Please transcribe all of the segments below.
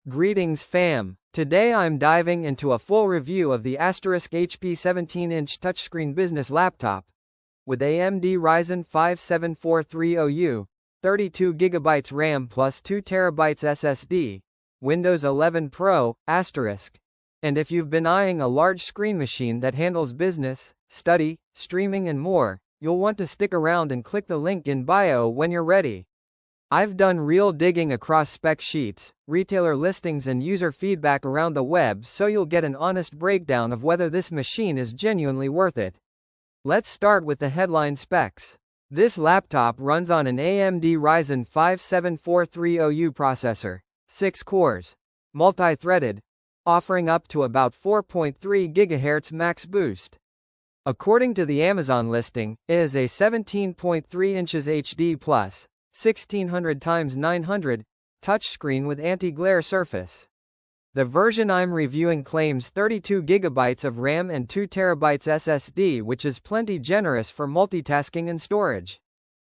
Greetings fam. Today I'm diving into a full review of the HP 17-inch touchscreen business laptop with AMD Ryzen 5 7430U, 32GB RAM plus 2TB SSD, Windows 11 Pro, asterisk. And if you've been eyeing a large screen machine that handles business, study, streaming and more, you'll want to stick around and click the link in bio when you're ready. I've done real digging across spec sheets, retailer listings and user feedback around the web so you'll get an honest breakdown of whether this machine is genuinely worth it. Let's start with the headline specs. This laptop runs on an AMD Ryzen 5 7430U processor, 6 cores, multi-threaded, offering up to about 4.3 GHz max boost. According to the Amazon listing, it is a 17.3 inches HD+, 1600 x 900 touchscreen with anti-glare surface. The version I'm reviewing claims 32 GB of RAM and 2 TB SSD, which is plenty generous for multitasking and storage.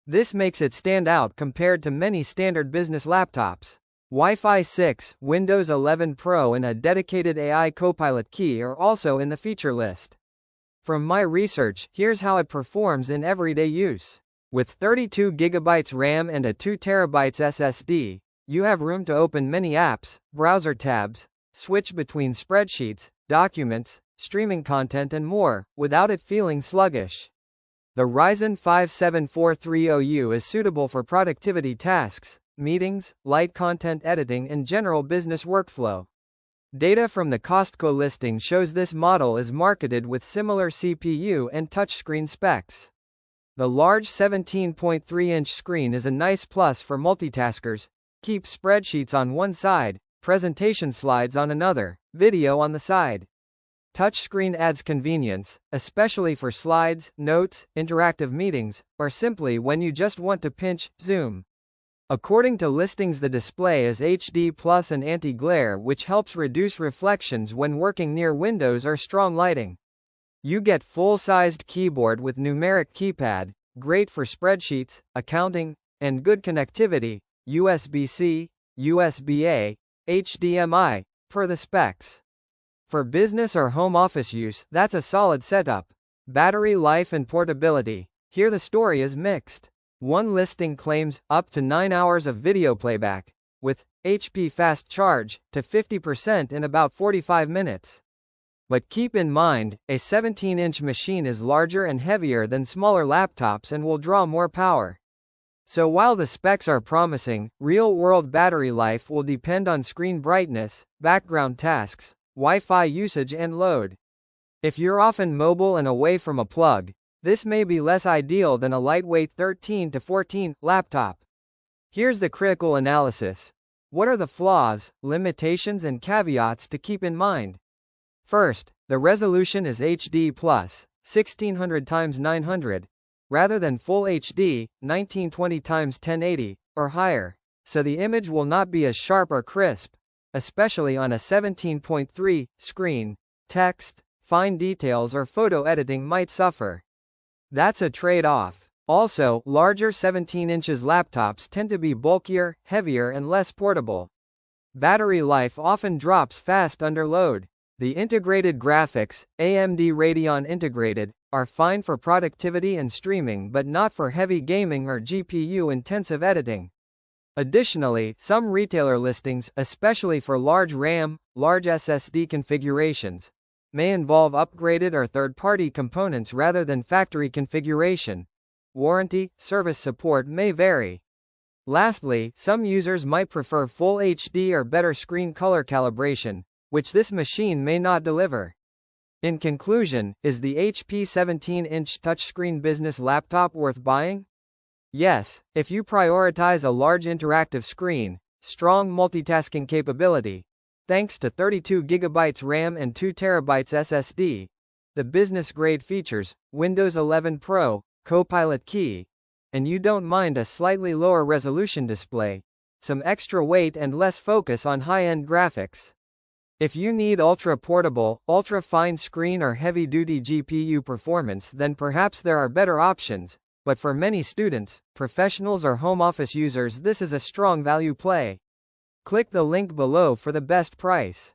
This makes it stand out compared to many standard business laptops. Wi-Fi 6, Windows 11 Pro and a dedicated AI Copilot key are also in the feature list. From my research, here's how it performs in everyday use. With 32 GB RAM and a 2 TB SSD, you have room to open many apps, browser tabs, switch between spreadsheets, documents, streaming content and more, without it feeling sluggish. The Ryzen 5 7430U is suitable for productivity tasks, meetings, light content editing and general business workflow. Data from the Costco listing shows this model is marketed with similar CPU and touchscreen specs. The large 17.3-inch screen is a nice plus for multitaskers. Keep spreadsheets on one side, presentation slides on another, video on the side. Touchscreen adds convenience, especially for slides, notes, interactive meetings, or simply when you just want to pinch, zoom. According to listings, the display is HD plus and anti-glare, which helps reduce reflections when working near windows or strong lighting. You get full-sized keyboard with numeric keypad, great for spreadsheets, accounting, and good connectivity, USB-C, USB-A, HDMI, per the specs. For business or home office use, that's a solid setup. Battery life and portability. Here the story is mixed. One listing claims up to 9 hours of video playback, with HP fast charge to 50% in about 45 minutes. But keep in mind, a 17-inch machine is larger and heavier than smaller laptops and will draw more power. So while the specs are promising, real-world battery life will depend on screen brightness, background tasks, Wi-Fi usage and load. If you're often mobile and away from a plug, this may be less ideal than a lightweight 13 to 14 laptop. Here's the critical analysis. What are the flaws, limitations and caveats to keep in mind? First, the resolution is HD+, 1600 x 900, rather than Full HD, 1920 x 1080, or higher, so the image will not be as sharp or crisp, especially on a 17.3 screen. Text, fine details or photo editing might suffer. That's a trade-off. Also, larger 17 inches laptops tend to be bulkier, heavier and less portable. Battery life often drops fast under load. The integrated graphics, AMD Radeon integrated, are fine for productivity and streaming but not for heavy gaming or GPU-intensive editing. Additionally, some retailer listings, especially for large RAM, large SSD configurations, may involve upgraded or third-party components rather than factory configuration. Warranty, service support may vary. Lastly, some users might prefer Full HD or better screen color calibration, which this machine may not deliver. In conclusion, is the HP 17-inch touchscreen business laptop worth buying? Yes, if you prioritize a large interactive screen, strong multitasking capability, thanks to 32 GB RAM and 2 TB SSD, the business-grade features, Windows 11 Pro, Copilot key, and you don't mind a slightly lower resolution display, some extra weight and less focus on high-end graphics. If you need ultra-portable, ultra-fine screen or heavy-duty GPU performance, then perhaps there are better options, but for many students, professionals or home office users, this is a strong value play. Click the link below for the best price.